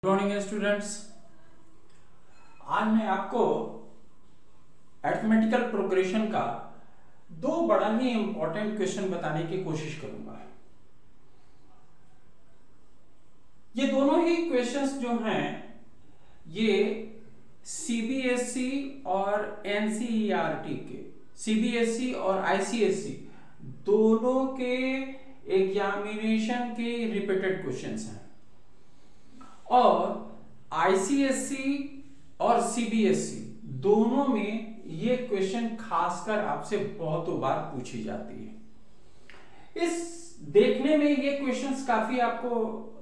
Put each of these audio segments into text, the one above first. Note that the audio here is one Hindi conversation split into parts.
Good morning students. आज मैं आपको अरिथमेटिकल प्रोग्रेशन का दो बड़ा ही इंपॉर्टेंट क्वेश्चन बताने की कोशिश करूंगा। ये दोनों ही क्वेश्चंस जो हैं ये सीबीएसई और एनसीईआरटी के, सीबीएसई और आईसीएसई दोनों के एग्जामिनेशन के रिपीटेड क्वेश्चंस हैं और आईसीएसई और सीबीएसई दोनों में ये क्वेश्चन खासकर आपसे बहुतों बार पूछी जाती है। इस देखने में ये क्वेश्चंस काफी आपको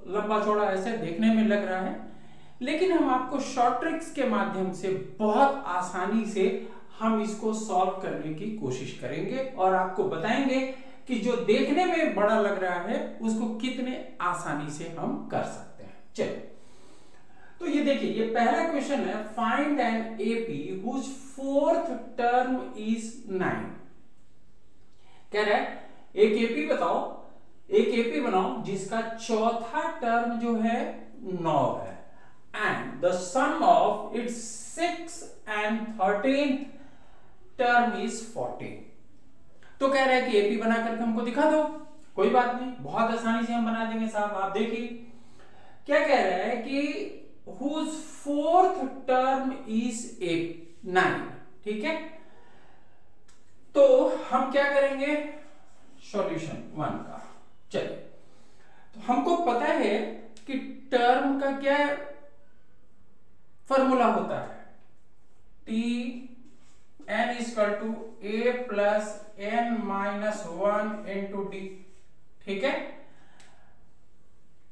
लंबा चौड़ा ऐसे देखने में लग रहा है, लेकिन हम आपको शॉर्ट ट्रिक्स के माध्यम से बहुत आसानी से हम इसको सॉल्व करने की कोशिश करेंगे और आपको बताएंगे कि जो देखने में बड़ा लग रहा है उसको कितने आसानी से हम कर सकते हैं। चलिए, तो ये देखिए, ये पहला क्वेश्चन है, find an AP whose fourth term is 9। कह रहा है एक एपी बताओ, एक एपी बनाओ जिसका चौथा टर्म जो है 9 है and the sum of its 6th and 13th term is 14। तो कह रहा है कि एपी बना करके हमको दिखा दो। कोई बात नहीं, बहुत आसानी से हम बना देंगे साहब। आप देखिए क्या कह रहा है कि whose fourth term is 9। ठीक है, तो हम क्या करेंगे सॉल्यूशन 1 का। चलिए, तो हमको पता है कि टर्म का क्या फॉर्मूला होता है, n equal to a plus n minus 1 into D. ठीक है,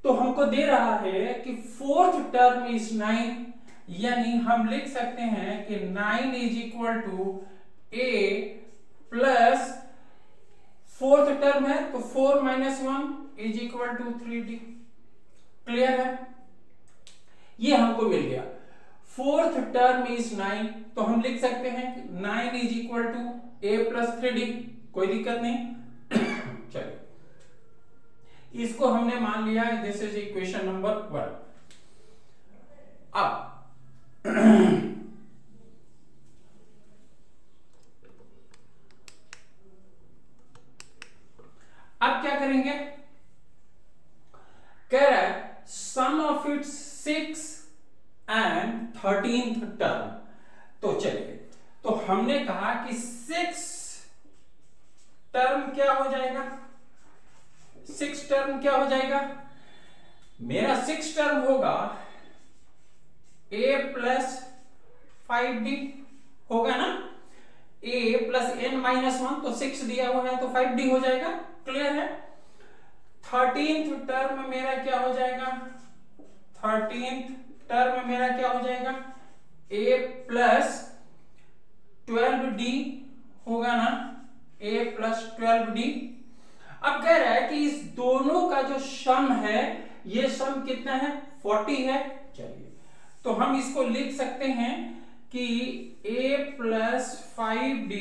तो हमको दे रहा है कि फोर्थ टर्म इज 9, यानी हम लिख सकते हैं कि 9 is equal to a plus fourth term है तो 4 minus 1 is equal to 3d। Clear है, ये हमको मिल गया। फोर्थ टर्म इज 9, तो हम लिख सकते हैं कि 9 is equal to a plus 3d। कोई दिक्कत नहीं। चलिए, इसको हमने मान लिया है, दिस इज इक्वेशन नंबर 1। अब क्या करेंगे, कह रहा है sum of its 6th and 13th term. तो चलिए, तो हमने कहा कि 6th टर्म क्या हो जाएगा, 6th टर्म क्या हो जाएगा, मेरा 6th टर्म होगा a प्लस 5d होगा ना, a प्लस n माइनस 1, तो 6 दिया हुआ है तो 5d हो जाएगा। क्लियर है। 13th टर्म मेरा क्या हो जाएगा, 13th टर्म मेरा क्या हो जाएगा, a प्लस 12d होगा ना, a प्लस 12d। अब कह रहा है कि इस दोनों का जो सम है, ये सम कितना है, 40 है। चलिए, तो हम इसको लिख सकते हैं कि a plus 5d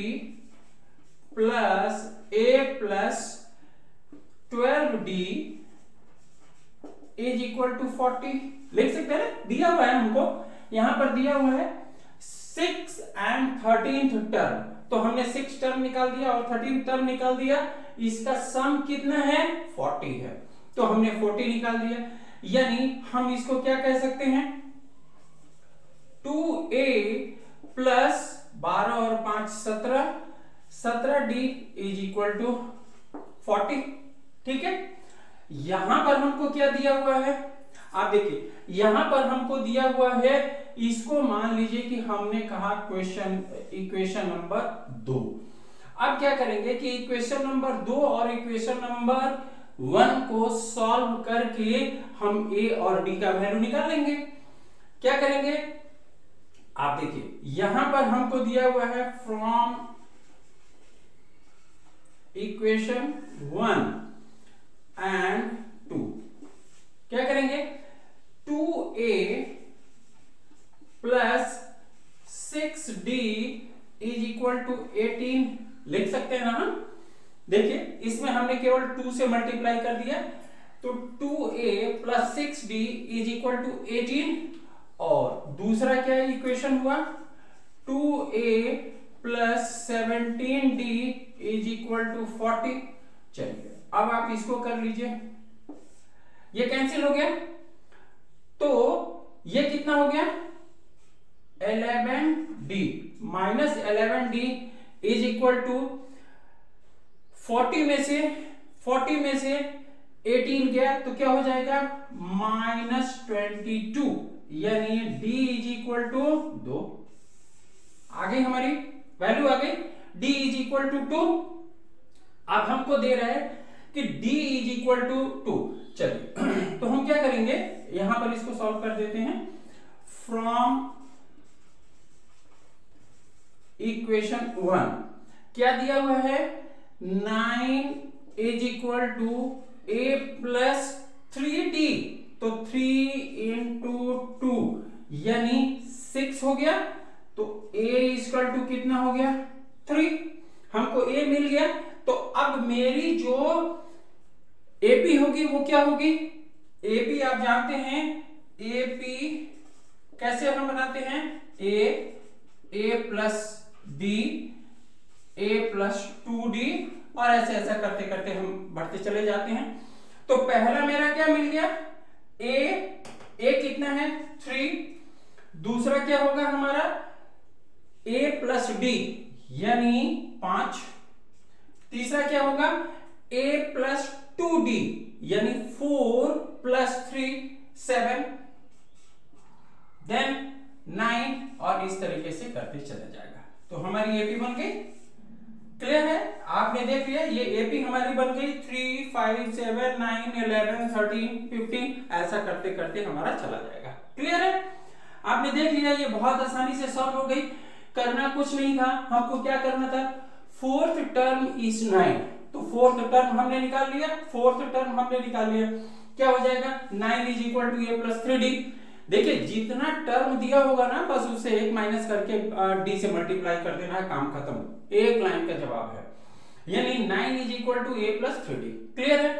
plus a plus 12d is equal to 40। लिख सकते हैं, दिया हुआ है हमको, यहां पर दिया हुआ है 6th and 13th टर्म, तो हमने 6th टर्म निकाल दिया और 13th टर्म निकाल दिया। इसका सम कितना है, 40 है, तो हमने 40 निकाल दिया। यानी हम इसको क्या कह सकते हैं, 2a प्लस 12 और 5 17, 17d इज इक्वल टू 40। ठीक है, यहां पर हमको क्या दिया हुआ है, आप देखिए यहां पर हमको दिया हुआ है, इसको मान लीजिए कि हमने कहा इक्वेशन नंबर 2। अब क्या करेंगे कि इक्वेशन नंबर 2 और इक्वेशन नंबर 1 को सॉल्व करके हम a और d का वैल्यू निकाल लेंगे। क्या करेंगे, आप देखिए यहां पर हमको दिया हुआ है फ्रॉम इक्वेशन 1 एंड 2। क्या करेंगे, 2a plus 6d is equal to 18 लिख सकते हैं ना हम। देखिए, इसमें हमने केवल 2 से मल्टीप्लाई कर दिया, तो 2a plus 6d is equal to 18, और दूसरा क्या इक्वेशन हुआ 2a plus 17d is equal to 40। चलिए अब आप इसको कर लीजिए, ये कैंसिल हो गया, तो ये कितना हो गया 11d minus 11d is equal to 40 में से 18 गया तो क्या हो जाएगा -22, यानी d इज इक्वल टू 2। आ गई हमारी वैल्यू, आ गई d इज इक्वल टू 2। अब हमको दे रहा है कि d इज इक्वल टू 2। चलिए तो हम क्या करेंगे, यहां पर इसको सॉल्व कर देते हैं। फ्रॉम इक्वेशन 1 क्या दिया हुआ है 9 is equal to a plus 3d, तो 3 इंटू 2 यानी 6 हो गया, तो a इक्वल टू कितना हो गया 3, हमको a मिल गया। तो अब मेरी जो AP होगी वो क्या होगी, AP आप जानते हैं AP कैसे हम बनाते हैं, a plus d a plus 2d, और ऐसे ऐसा करते करते हम बढ़ते चले जाते हैं। तो पहला मेरा क्या मिल गया a कितना है 3, दूसरा क्या होगा हमारा a प्लस d यानी 5, तीसरा क्या होगा a प्लस 2d यानी 4 प्लस 3 7, देन 9, और इस तरीके से करते चला जाएगा। तो हमारी एपी बन गई, क्लियर है, आपने देख लिया ये एपी हमारी बन गई 3 5 7 9 11 13 15, ऐसा करते करते हमारा चला जाएगा। क्लियर है, आपने देख लिया ये बहुत आसानी से सॉल्व हो गई, करना कुछ नहीं था, हमको क्या करना था, फोर्थ टर्म इज 9, तो फोर्थ टर्म हमने निकाल लिया, क्या हो जाएगा 9 is equal to a plus 3d। देखिए जितना टर्म दिया होगा ना बस उससे एक माइनस करके d से मल्टीप्लाई कर देना है, काम खत्म, एक लाइन का जवाब है, यानी 9 is equal to a plus 3d। Clear है,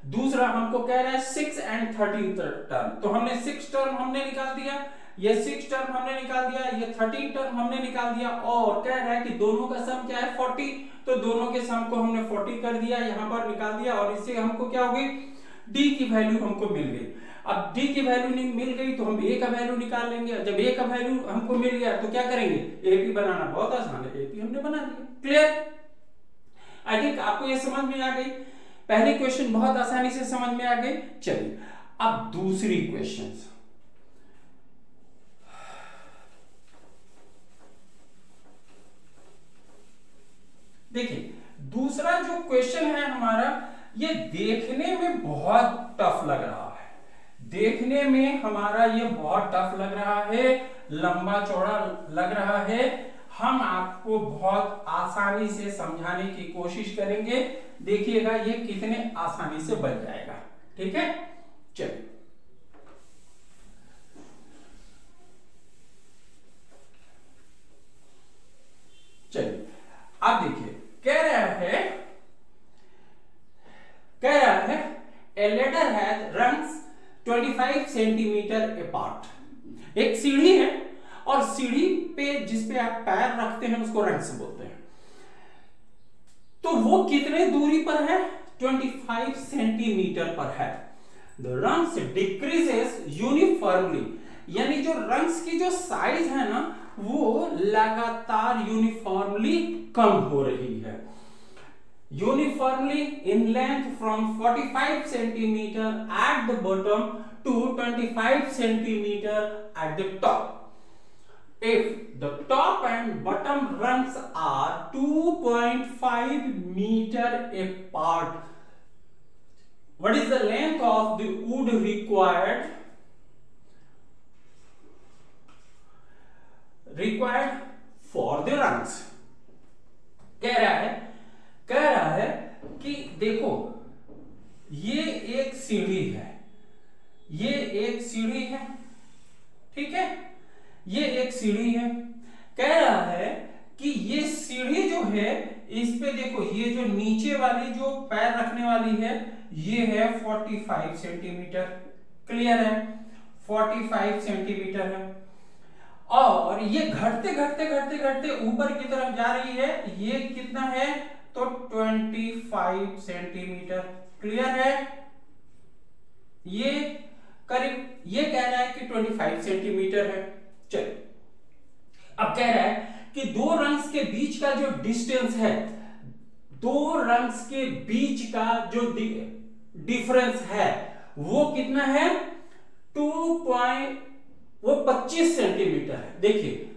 दूसरा हमको कह रहा है 6 एंड 13 टर्म, तो हमने 6 टर्म हमने निकाल दिया, ये 6 टर्म हमने निकाल दिया, ये 13 टर्म हमने निकाल दिया, और कह रहा है कि दोनों का सम क्या है 40, तो दोनों के सम को हमने 40 कर दिया, यहां पर निकाल दिया, और इससे हमको क्या हो गई d की वैल्यू हमको मिल गई। अब d की वैल्यू मिल गई तो हम a का वैल्यू निकाल लेंगे, जब a का वैल्यू हमको मिल गया तो क्या करेंगे, AP बनाना बहुत आसान है, AP हमने बना दिया। क्लियर, आई थिंक आपको ये समझ में आ गई, पहली क्वेश्चन बहुत आसानी से समझ में आ गई। चलिए अब दूसरी क्वेश्चन, देखिए दूसरा जो क्वेश्चन है हमारा, ये देखने में बहुत टफ लग रहा है, देखने में हमारा ये बहुत टफ लग रहा है, लंबा चौड़ा लग रहा है, हम आपको बहुत आसानी से समझाने की कोशिश करेंगे, देखिएगा ये कितने आसानी से बन जाएगा। ठीक है, चलिए अब देखिए कह रहा है a ladder has rungs 25 centimetre apart, एक सीढ़ी है और सीढ़ी पे जिस पे आप पैर रखते हैं उसको रंग्स बोलते हैं, तो वो कितने दूरी पर है 25 सेंटीमीटर पर है। The rungs decreases uniformly, यानी जो रंग्स की जो साइज है ना वो लगातार यूनिफॉर्मली कम हो रही है, uniformly in length from 45 centimeter at the bottom to 25 centimeter at the top. If the top and bottom rungs are 2.5 meter apart, what is the length of the wood required for the rungs? कह रहा है कि देखो ये एक सीढ़ी है, ये एक सीढ़ी है, ठीक है, ये एक सीढ़ी है, कह रहा है कि ये सीढ़ी जो है इस पे देखो, ये जो नीचे वाली जो पैर रखने वाली है ये है 45 सेंटीमीटर। क्लियर है, 45 सेंटीमीटर है। और ये घटते घटते घटते घटते ऊपर की तरफ जा रही है, ये कितना है तो 25 सेंटीमीटर। क्लियर है, ये करीब ये कह रहा है कि 25 सेंटीमीटर है। चलिए अब कह रहा है कि दो रंग्स के बीच का जो डिस्टेंस है, दो रंग्स के बीच का जो डिफरेंस है वो कितना है, 25 सेंटीमीटर है। देखिए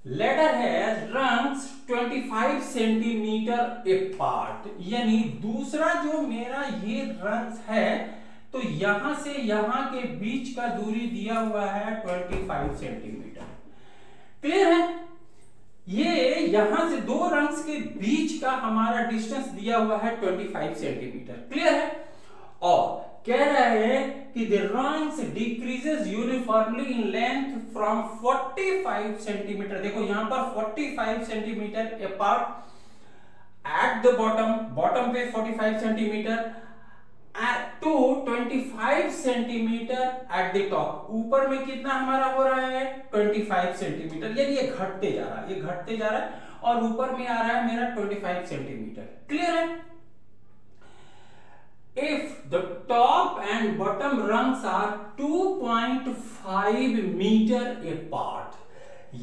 लेटर है रंग्स 25 सेंटीमीटर अपार्ट, यानी दूसरा जो मेरा ये रंग्स है तो यहां से यहां के बीच का दूरी दिया हुआ है 25 सेंटीमीटर। क्लियर है, ये यहां से दो रंग्स के बीच का हमारा डिस्टेंस दिया हुआ है 25 सेंटीमीटर। क्लियर है, और कह रहा है कि the rungs decreases uniformly in length from 45 centimetre. देखो यहां पर 45 centimetre apart at the bottom पे 45 centimetre to 25 centimetre at the top. ऊपर में कितना हमारा हो रहा है 25 सेंटीमीटर, यानी ये घटते जा रहा है, ये घटते जा रहा है और ऊपर में आ रहा है मेरा 25 सेंटीमीटर। क्लियर है, if the top and bottom rungs are 2.5 metre apart,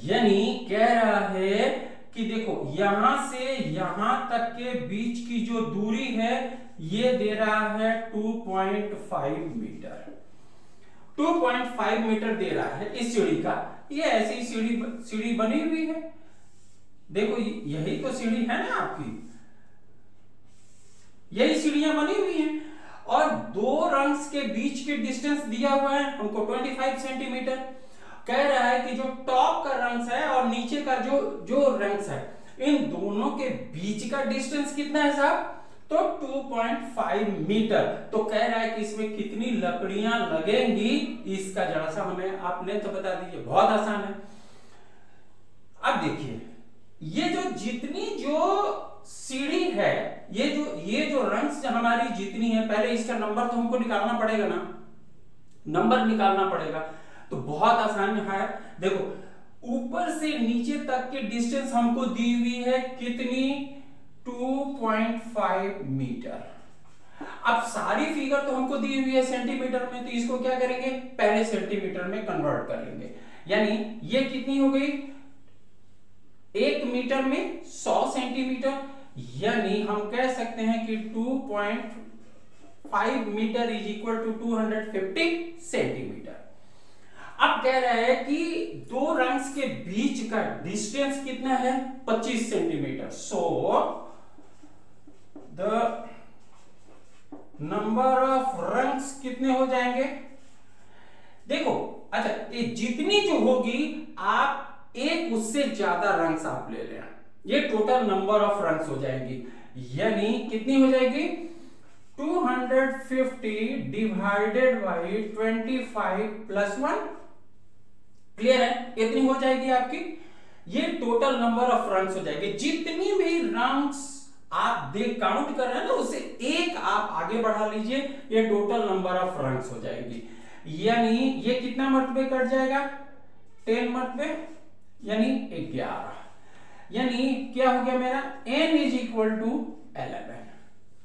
यानी कह रहा है कि देखो यहां से यहां तक के बीच की जो दूरी है ये दे रहा है 2.5 मीटर। 2.5 मीटर दे रहा है इस सीढ़ी का। ये ऐसी सीढ़ी बनी हुई है, देखो यही तो सीढ़ी है ना आपकी, यही सीढ़ियां बनी हुई हैं और दो रंग्स के बीच के डिस्टेंस दिया हुआ है हमको 25 सेंटीमीटर। कह रहा है कि जो टॉप का रंग्स है और नीचे का जो रंग्स है इन दोनों के बीच का डिस्टेंस कितना है साहब, तो 2.5 मीटर। तो कह रहा है कि इसमें कितनी लकड़ियां लगेंगी, इसका जरा सा हमें आप लेंथ बता दीजिए। बहुत आसान है। अब देखिए ये जो जितनी जो सीढ़ी है, ये जो रंग्स हमारी जितनी है, पहले इसका नंबर तो हमको निकालना पड़ेगा ना, नंबर निकालना पड़ेगा। तो बहुत आसान है, देखो ऊपर से नीचे तक की डिस्टेंस हमको दी हुई है कितनी, 2.5 मीटर। अब सारी फिगर तो हमको दी हुई है सेंटीमीटर में, तो इसको क्या करेंगे पहले सेंटीमीटर में कन्वर्ट कर लेंगे। यानी ये कितनी हो गई, 1 मीटर में 100 सेंटीमीटर, यानी हम कह सकते हैं कि 2.5 metre is equal to 250 centimetre. अब कह रहा है कि दो रंग्स के बीच का डिस्टेंस कितना है 25 centimetre. So the number of rungs कितने हो जाएंगे, देखो अच्छा ये जितनी जो होगी आप एक उससे ज्यादा रंग्स आप ले लें, ये टोटल नंबर ऑफ रंग्स हो जाएंगी। यानी कितनी हो जाएगी 250 डिवाइडेड बाई 25 प्लस 1। क्लियर है, इतनी हो जाएगी आपकी, ये टोटल नंबर ऑफ रंग्स हो जाएगी। जितनी भी रंग्स आप काउंट कर रहे हैं ना उससे एक आप आगे बढ़ा लीजिए, ये टोटल नंबर ऑफ रंग्स हो जाएगी। यानी ये कितना मर्तबे कट जाएगा 10 मर्तबे, यानी 11। यानी क्या हो गया मेरा n is equal to 11।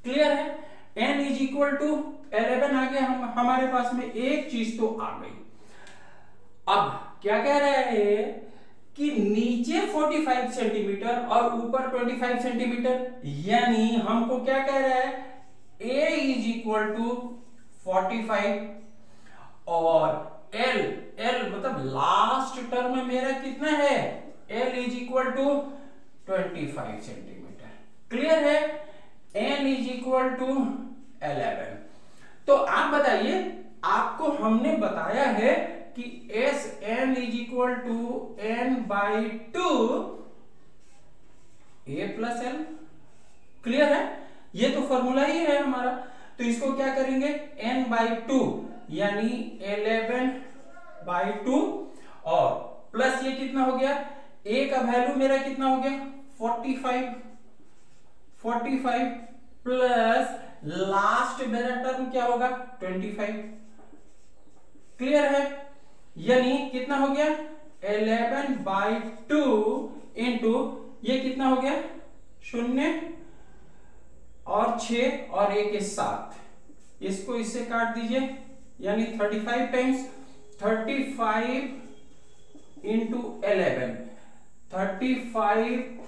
Clear है, n इज इक्वल टू 11 आ गया। हमारे पास में एक चीज तो आ गई। अब क्या कह रहा है कि नीचे 45 सेंटीमीटर और ऊपर 25 सेंटीमीटर, यानी हमको क्या कह रहा है a इज इक्वल टू 45 और l मतलब लास्ट टर्म में मेरा कितना है l is equal to 25 centimetre. Clear है, n इज इक्वल टू 11। तो आप बताइए, आपको हमने बताया है कि S N is equal to N by 2 A plus L. Clear है, ये तो फॉर्मूला ही है हमारा। तो इसको क्या करेंगे n बाई 2 यानी 11 बाई 2 और प्लस ये कितना हो गया, a का वैल्यू मेरा कितना हो गया 45 प्लस लास्ट मेरा टर्म क्या होगा 25। क्लियर है? यानी कितना हो गया 11/2 इंटू ये कितना हो गया 0 और 6 और 1 के 7, इसको इससे काट दीजिए, यानी 35 टाइम्स 35 इंटू 11, 35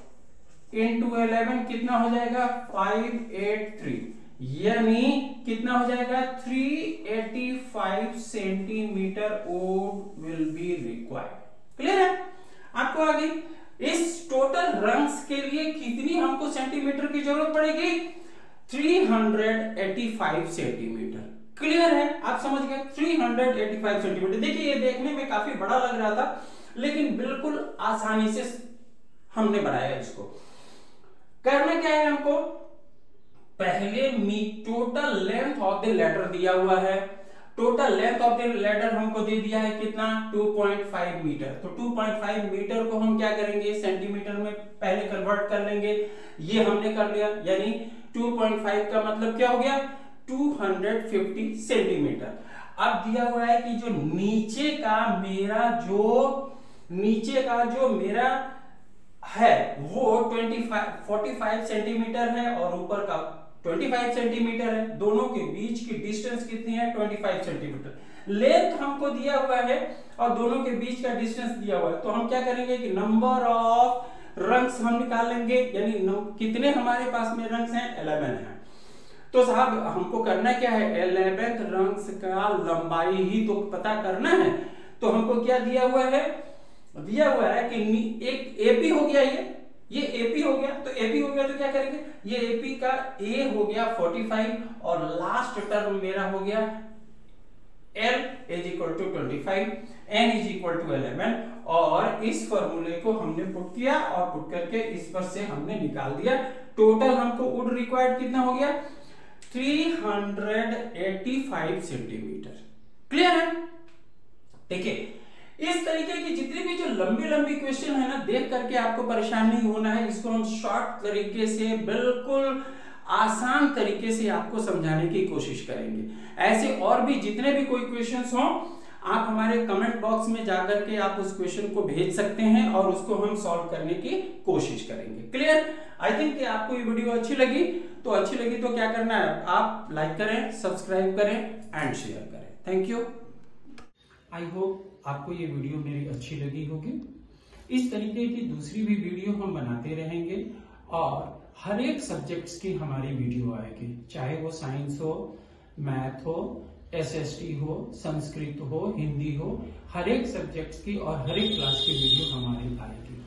इंटू 11 कितना हो जाएगा 583, यानी कितना हो जाएगा 385 centimetre would will be required. Clear है आपको? आगे इस टोटल रंग्स के लिए कितनी हमको सेंटीमीटर की जरूरत पड़ेगी 385 सेंटीमीटर। क्लियर है? आप समझ गए 385 सेंटीमीटर। देखिए ये देखने में काफी बड़ा लग रहा था, लेकिन बिल्कुल आसानी से हमने बनाया इसको। करना क्या है हमको, पहले total length of the ladder दिया हुआ है, total length of the ladder हमको दे दिया है कितना 2.5 मीटर। तो 2.5 मीटर को हम क्या करेंगे सेंटीमीटर में पहले कन्वर्ट कर लेंगे, ये हमने कर लिया, यानी 2.5 का मतलब क्या हो गया 250 सेंटीमीटर। अब दिया हुआ है कि जो नीचे का मेरा है वो 45 सेंटीमीटर है और ऊपर का 25 सेंटीमीटर है, दोनों के बीच की डिस्टेंस कितनी है 25 सेंटीमीटर। लेंथ हमको दिया हुआ है और दोनों के बीच का डिस्टेंस दिया हुआ है, तो हम क्या करेंगे कि नंबर ऑफ रंग्स हम निकाल लेंगे, यानी कितने हमारे पास में रंग्स हैं 11 है। तो साहब हमको करना क्या है 11 रंग्स का लंबाई ही तो पता करना है। तो हमको क्या दिया हुआ है कि एक एपी हो गया, ये एपी हो गया, तो एपी हो गया तो क्या करेंगे, ये एपी का ए हो गया 45 और लास्ट टर्म मेरा हो गया L is equal to 25, N is equal to 11 और इस फॉर्मूले को हमने पुट किया और पुट करके इस पर से हमने निकाल दिया। टोटल हमको वुड रिक्वायर्ड कितना हो गया 385 सेंटीमीटर। क्लियर है? देखिए इस तरीके की जितनी भी जो लंबी क्वेश्चन है ना, देख करके आपको परेशान नहीं होना है, इसको हम शॉर्ट तरीके से बिल्कुल आसान तरीके से आपको समझाने की कोशिश करेंगे। ऐसे और भी जितने भी कोई क्वेश्चंस हो आप हमारे कमेंट बॉक्स में जाकर के आप उस क्वेश्चन को भेज सकते हैं और उसको हम सॉल्व करने की कोशिश करेंगे। क्लियर? आई थिंक कि आपको ये वीडियो अच्छी लगी तो क्या करना है, आप लाइक करें, सब्सक्राइब करें एंड शेयर करें। Thank you. आई होप आपको ये वीडियो मेरी अच्छी लगी होगी। इस तरीके की दूसरी भी वीडियो हम बनाते रहेंगे और हर एक सब्जेक्ट्स की हमारी वीडियो आएगी, चाहे वो साइंस हो, मैथ हो, एसएसटी हो, संस्कृत हो, हिंदी हो, हर एक सब्जेक्ट्स की और हर एक क्लास की वीडियो हमारी आएगी।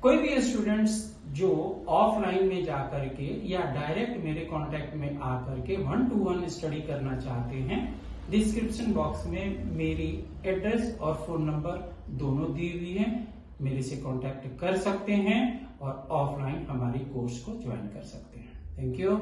कोई भी स्टूडेंट्स जो ऑफलाइन में जाकर के या डायरेक्ट मेरे कांटेक्ट में आकर के 1-to-1 स्टडी करना चाहते हैं, डिस्क्रिप्शन बॉक्स में मेरी एड्रेस और फोन नंबर दोनों दी हुई है, मेरे से कांटेक्ट कर सकते हैं और ऑफलाइन हमारी कोर्स को ज्वाइन कर सकते हैं। Thank you.